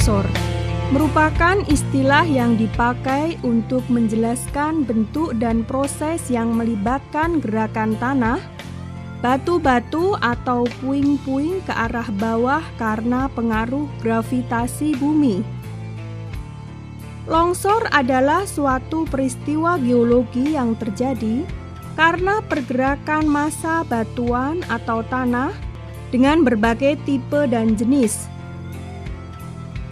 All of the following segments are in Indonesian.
longsor merupakan istilah yang dipakai untuk menjelaskan bentuk dan proses yang melibatkan gerakan tanah, batu-batu atau puing-puing ke arah bawah karena pengaruh gravitasi bumi. Longsor adalah suatu peristiwa geologi yang terjadi karena pergerakan massa batuan atau tanah dengan berbagai tipe dan jenis,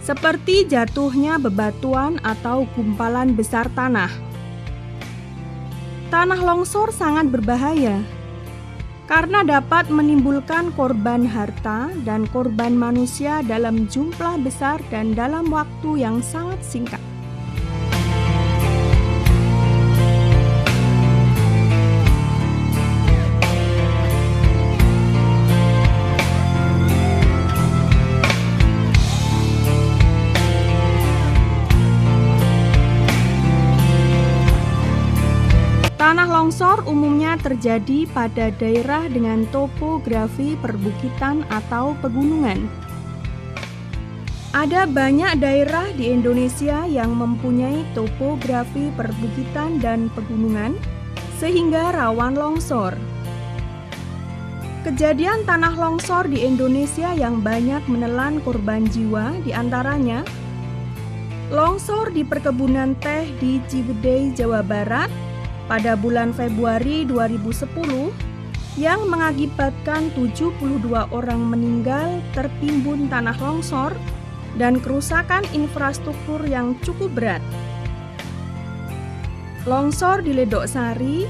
seperti jatuhnya bebatuan atau gumpalan besar tanah. Tanah longsor sangat berbahaya karena dapat menimbulkan korban harta dan korban manusia dalam jumlah besar dan dalam waktu yang sangat singkat. Tanah longsor umumnya terjadi pada daerah dengan topografi perbukitan atau pegunungan. Ada banyak daerah di Indonesia yang mempunyai topografi perbukitan dan pegunungan, sehingga rawan longsor. Kejadian tanah longsor di Indonesia yang banyak menelan korban jiwa diantaranya longsor di perkebunan teh di Ciwidey, Jawa Barat, pada bulan Februari 2010 yang mengakibatkan 72 orang meninggal tertimbun tanah longsor dan kerusakan infrastruktur yang cukup berat. Longsor di Ledok Sari,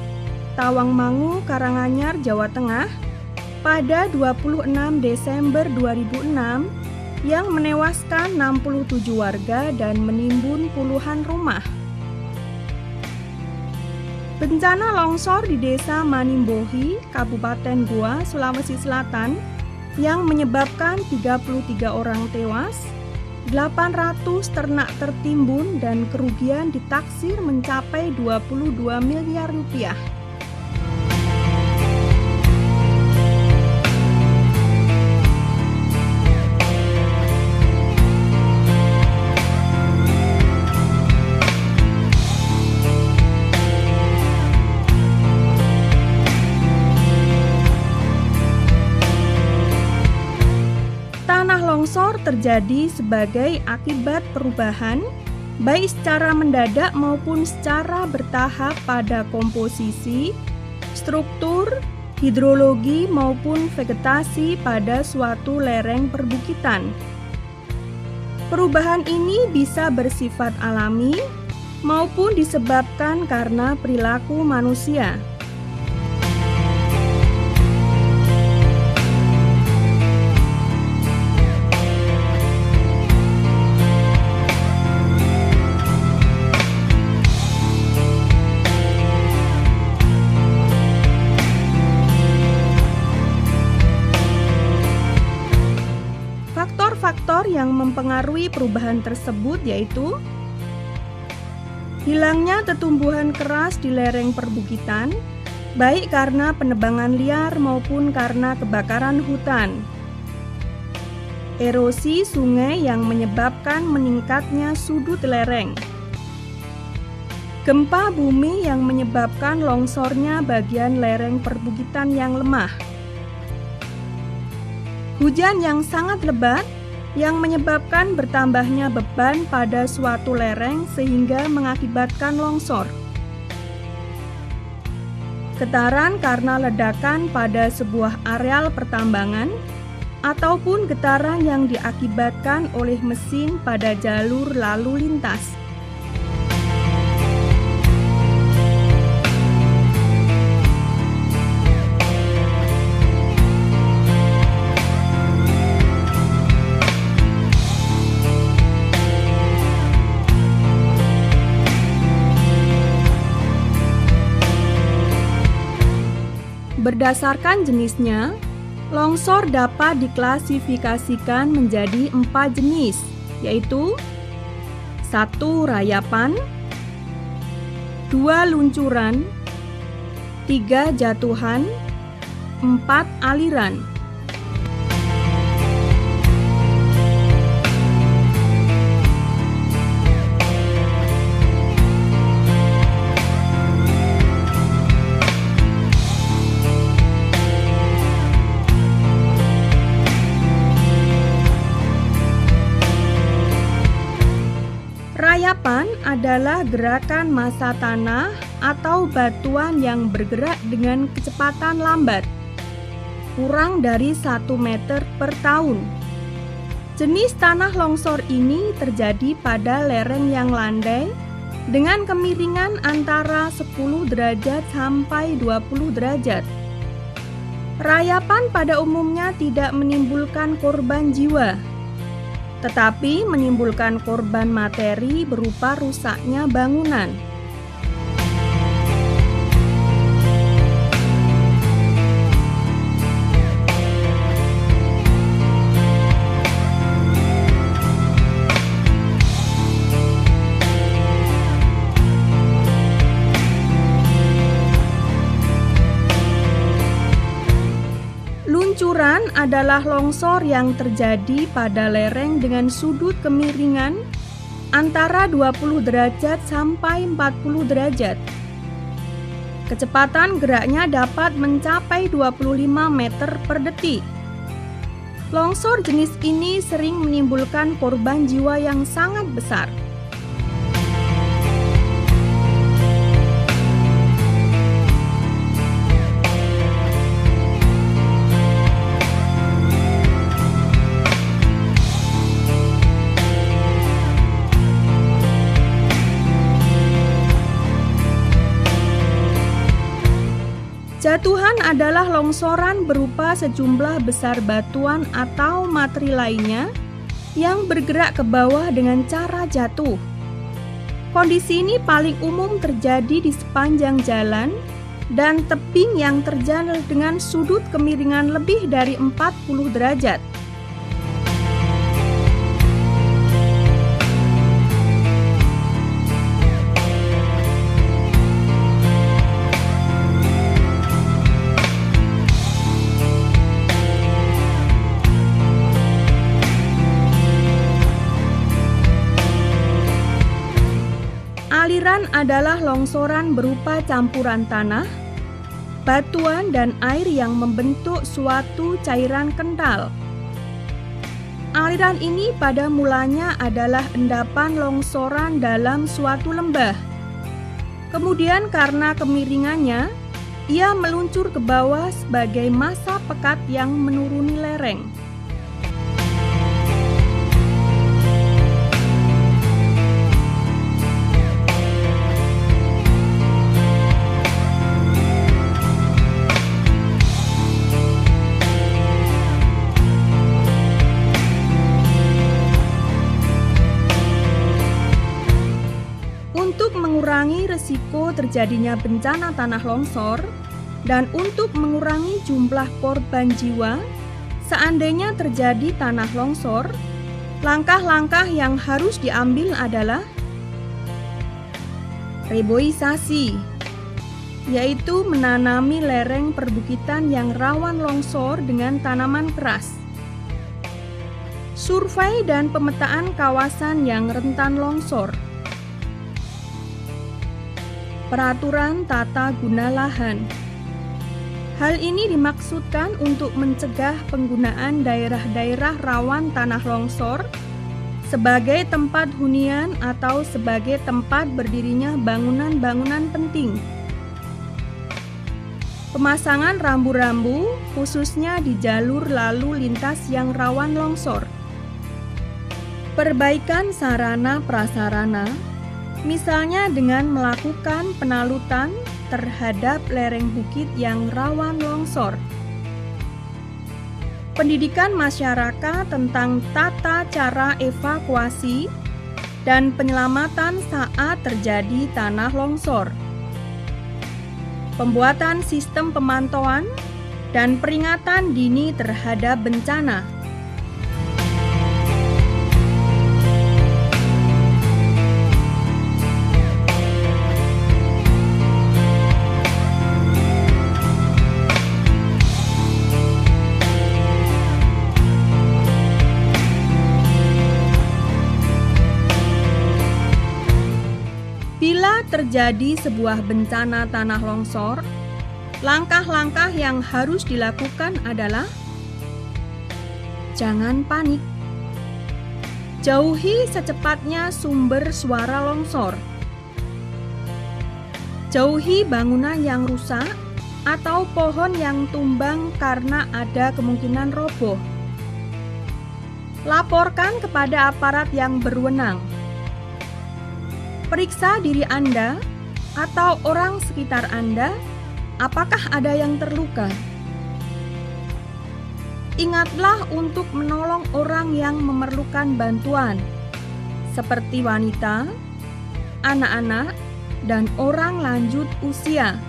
Tawangmangu, Karanganyar, Jawa Tengah pada 26 Desember 2006 yang menewaskan 67 warga dan menimbun puluhan rumah. Bencana longsor di Desa Manimbohi, Kabupaten Goa, Sulawesi Selatan yang menyebabkan 33 orang tewas, 800 ternak tertimbun dan kerugian ditaksir mencapai 22 miliar rupiah. Longsor terjadi sebagai akibat perubahan, baik secara mendadak maupun secara bertahap pada komposisi, struktur, hidrologi maupun vegetasi pada suatu lereng perbukitan. Perubahan ini bisa bersifat alami maupun disebabkan karena perilaku manusia. Faktor yang mempengaruhi perubahan tersebut yaitu hilangnya tetumbuhan keras di lereng perbukitan, baik karena penebangan liar maupun karena kebakaran hutan. Erosi sungai yang menyebabkan meningkatnya sudut lereng. Gempa bumi yang menyebabkan longsornya bagian lereng perbukitan yang lemah. Hujan yang sangat lebat yang menyebabkan bertambahnya beban pada suatu lereng sehingga mengakibatkan longsor. Getaran karena ledakan pada sebuah areal pertambangan ataupun getaran yang diakibatkan oleh mesin pada jalur lalu lintas. Berdasarkan jenisnya, longsor dapat diklasifikasikan menjadi 4 jenis, yaitu 1. Rayapan, 2. Luncuran, 3. Jatuhan, 4. Aliran. rayapan adalah gerakan massa tanah atau batuan yang bergerak dengan kecepatan lambat, kurang dari 1 meter per tahun. Jenis tanah longsor ini terjadi pada lereng yang landai dengan kemiringan antara 10 derajat sampai 20 derajat. Rayapan pada umumnya tidak menimbulkan korban jiwa, tetapi menimbulkan korban materi berupa rusaknya bangunan. Luncuran adalah longsor yang terjadi pada lereng dengan sudut kemiringan antara 20 derajat sampai 40 derajat. Kecepatan geraknya dapat mencapai 25 meter per detik. Longsor jenis ini sering menimbulkan korban jiwa yang sangat besar. Jatuhan adalah longsoran berupa sejumlah besar batuan atau materi lainnya yang bergerak ke bawah dengan cara jatuh. Kondisi ini paling umum terjadi di sepanjang jalan dan tebing yang terjal dengan sudut kemiringan lebih dari 40 derajat. Aliran adalah longsoran berupa campuran tanah, batuan, dan air yang membentuk suatu cairan kental. Aliran ini pada mulanya adalah endapan longsoran dalam suatu lembah. Kemudian karena kemiringannya, ia meluncur ke bawah sebagai massa pekat yang menuruni lereng. Untuk mengurangi risiko terjadinya bencana tanah longsor dan untuk mengurangi jumlah korban jiwa seandainya terjadi tanah longsor, langkah-langkah yang harus diambil adalah reboisasi, yaitu menanami lereng perbukitan yang rawan longsor dengan tanaman keras. Survei dan pemetaan kawasan yang rentan longsor. Peraturan tata guna lahan. Hal ini dimaksudkan untuk mencegah penggunaan daerah-daerah rawan tanah longsor sebagai tempat hunian atau sebagai tempat berdirinya bangunan-bangunan penting. Pemasangan rambu-rambu khususnya di jalur lalu lintas yang rawan longsor. Perbaikan sarana prasarana, misalnya dengan melakukan penalutan terhadap lereng bukit yang rawan longsor. Pendidikan masyarakat tentang tata cara evakuasi dan penyelamatan saat terjadi tanah longsor. Pembuatan sistem pemantauan dan peringatan dini terhadap bencana. Bila terjadi sebuah bencana tanah longsor, langkah-langkah yang harus dilakukan adalah jangan panik. Jauhi secepatnya sumber suara longsor. Jauhi bangunan yang rusak atau pohon yang tumbang karena ada kemungkinan roboh. Laporkan kepada aparat yang berwenang. Periksa diri Anda atau orang sekitar Anda, apakah ada yang terluka. Ingatlah untuk menolong orang yang memerlukan bantuan, seperti wanita, anak-anak, dan orang lanjut usia.